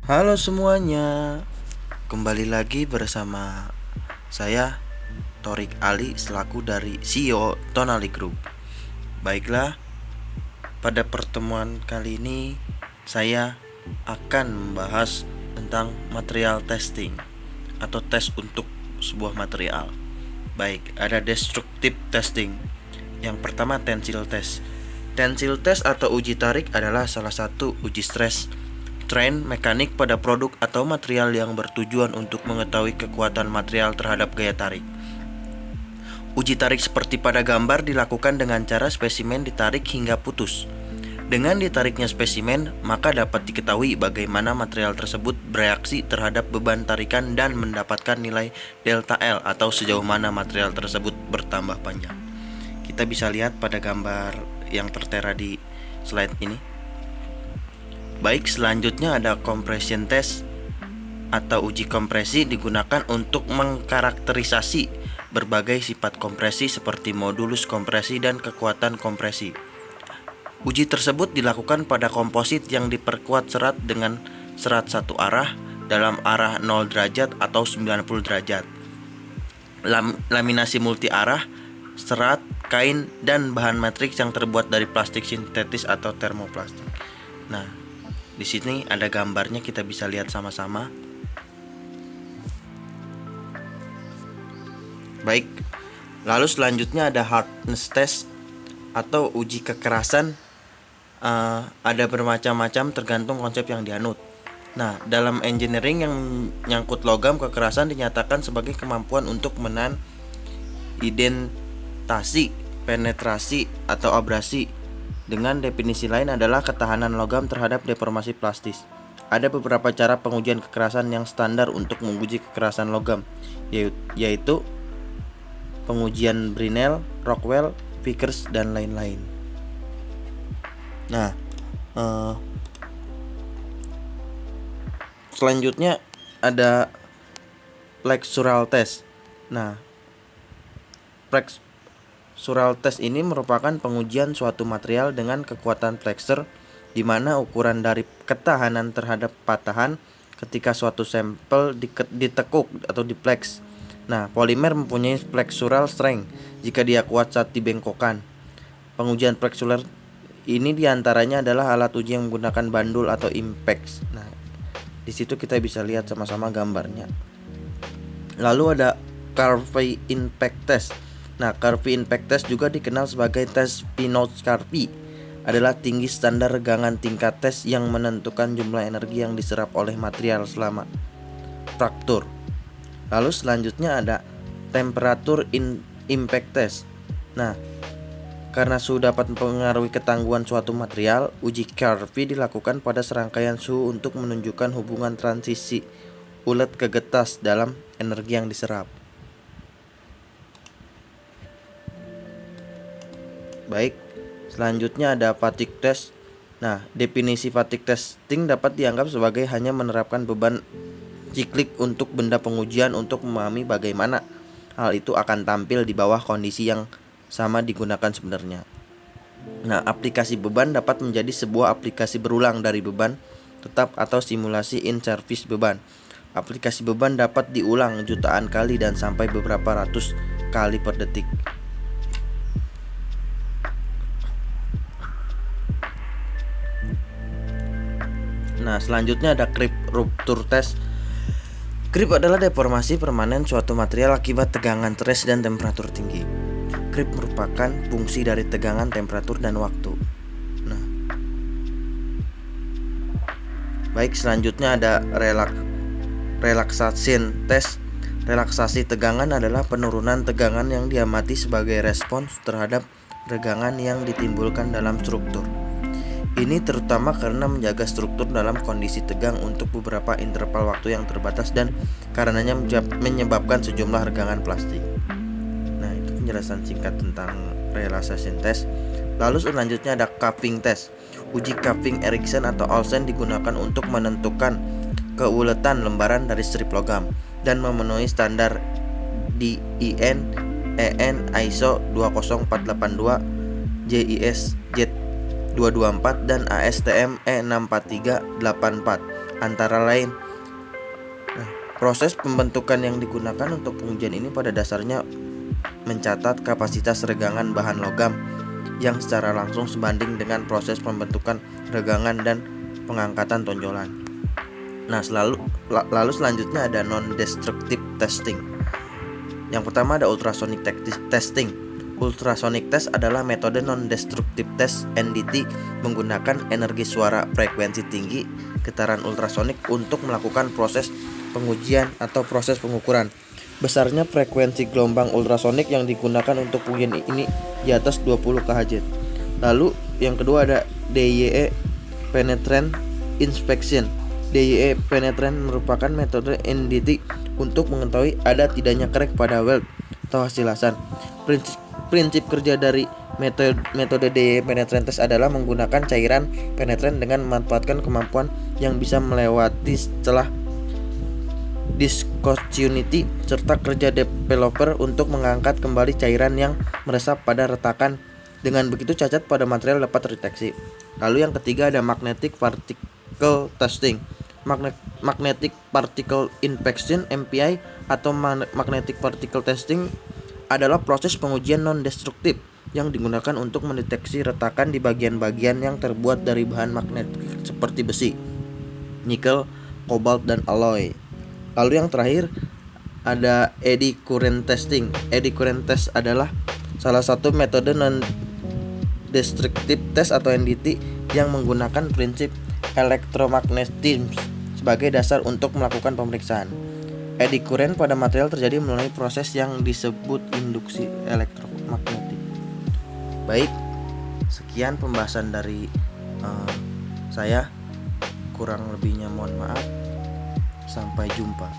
Halo semuanya, kembali lagi bersama saya Torik Ali selaku dari CEO Tonali Group. Baiklah, pada pertemuan kali ini saya akan membahas tentang material testing atau tes untuk sebuah material. Baik, ada destructive testing. Yang pertama tensile test. Tensile test atau uji tarik adalah salah satu uji stres strain mekanik pada produk atau material yang bertujuan untuk mengetahui kekuatan material terhadap gaya tarik. Uji tarik seperti pada gambar dilakukan dengan cara spesimen ditarik hingga putus. Dengan ditariknya spesimen, maka dapat diketahui bagaimana material tersebut bereaksi terhadap beban tarikan dan mendapatkan nilai delta L atau sejauh mana material tersebut bertambah panjang. Kita bisa lihat pada gambar yang tertera di slide ini. Baik, selanjutnya ada compression test atau uji kompresi digunakan untuk mengkarakterisasi berbagai sifat kompresi seperti modulus kompresi dan kekuatan kompresi. Uji tersebut dilakukan pada komposit yang diperkuat serat dengan serat satu arah dalam arah 0 derajat atau 90 derajat. Laminasi multi arah, serat, kain, dan bahan matriks yang terbuat dari plastik sintetis atau termoplastik. Nah, di sini ada gambarnya, kita bisa lihat sama-sama. Baik, lalu selanjutnya ada hardness test atau uji kekerasan. Ada bermacam-macam tergantung konsep yang dianut. Nah, dalam engineering yang nyangkut logam, kekerasan dinyatakan sebagai kemampuan untuk menahan indentasi, penetrasi, atau abrasi. Dengan definisi lain adalah ketahanan logam terhadap deformasi plastis. Ada beberapa cara pengujian kekerasan yang standar untuk menguji kekerasan logam, yaitu pengujian Brinell, Rockwell, Vickers, dan lain-lain. Nah, selanjutnya ada flexural test. Nah, flexural test ini merupakan pengujian suatu material dengan kekuatan flexure, di mana ukuran dari ketahanan terhadap patahan ketika suatu sampel ditekuk atau diflex. Nah, polimer mempunyai flexural strength jika dia kuat saat dibengkokkan. Pengujian flexural ini diantaranya adalah alat uji yang menggunakan bandul atau impex. Nah, di situ kita bisa lihat sama-sama gambarnya. Lalu ada Carvey impact test. Nah, Carvey impact test juga dikenal sebagai tes Pinot-Carvey, adalah tinggi standar regangan tingkat tes yang menentukan jumlah energi yang diserap oleh material selama fraktur. Lalu selanjutnya ada temperature impact test. Nah, karena suhu dapat mempengaruhi ketangguhan suatu material, uji Carvey dilakukan pada serangkaian suhu untuk menunjukkan hubungan transisi ulet ke getas dalam energi yang diserap. Baik, selanjutnya ada fatigue test. Nah, definisi fatigue testing dapat dianggap sebagai hanya menerapkan beban siklik untuk benda pengujian untuk memahami bagaimana hal itu akan tampil di bawah kondisi yang sama digunakan sebenarnya. Nah, aplikasi beban dapat menjadi sebuah aplikasi berulang dari beban tetap atau simulasi in-service beban. Aplikasi beban dapat diulang jutaan kali dan sampai beberapa ratus kali per detik. Nah, selanjutnya ada creep rupture test. Creep adalah deformasi permanen suatu material akibat tegangan stres dan temperatur tinggi. Creep merupakan fungsi dari tegangan, temperatur, dan waktu. Nah, baik, selanjutnya ada relaxation test. Relaksasi tegangan adalah penurunan tegangan yang diamati sebagai respons terhadap regangan yang ditimbulkan dalam struktur. Ini terutama karena menjaga struktur dalam kondisi tegang untuk beberapa interval waktu yang terbatas dan karenanya menyebabkan sejumlah regangan plastik. Nah, itu penjelasan singkat tentang relaxation test. Lalu selanjutnya ada cupping test. Uji cupping Erikson atau Olsen digunakan untuk menentukan keuletan lembaran dari strip logam dan memenuhi standar DIN, EN, ISO 20482, JIS J 224 dan ASTM E64384 antara lain. Nah, proses pembentukan yang digunakan untuk pengujian ini pada dasarnya mencatat kapasitas regangan bahan logam yang secara langsung sebanding dengan proses pembentukan regangan dan pengangkatan tonjolan. Nah, lalu selanjutnya ada non-destructive testing. Yang pertama ada ultrasonic testing. Ultrasonic test adalah metode non-destructive test NDT menggunakan energi suara frekuensi tinggi getaran ultrasonik untuk melakukan proses pengujian atau proses pengukuran. Besarnya frekuensi gelombang ultrasonik yang digunakan untuk pengujian ini di atas 20 kHz. Lalu yang kedua ada DYE penetrant inspection. DYE penetrant merupakan metode NDT untuk mengetahui ada tidaknya crack pada weld atau hasil lasan. Prinsip kerja dari metode DYE penetrant test adalah menggunakan cairan penetran dengan memanfaatkan kemampuan yang bisa melewati celah discontinuity serta kerja developer untuk mengangkat kembali cairan yang meresap pada retakan. Dengan begitu cacat pada material dapat terdeteksi. Lalu yang ketiga ada magnetic particle testing. Magnetic particle inspection MPI atau magnetic particle testing adalah proses pengujian non-destruktif yang digunakan untuk mendeteksi retakan di bagian-bagian yang terbuat dari bahan magnetik seperti besi, nikel, kobalt, dan alloy. Lalu yang terakhir ada eddy current testing. Eddy current test adalah salah satu metode non-destructive test atau NDT yang menggunakan prinsip elektromagnetisme sebagai dasar untuk melakukan pemeriksaan. Eddy current pada material terjadi melalui proses yang disebut induksi elektromagnetik. Baik, sekian pembahasan dari saya. Kurang lebihnya mohon maaf. Sampai jumpa.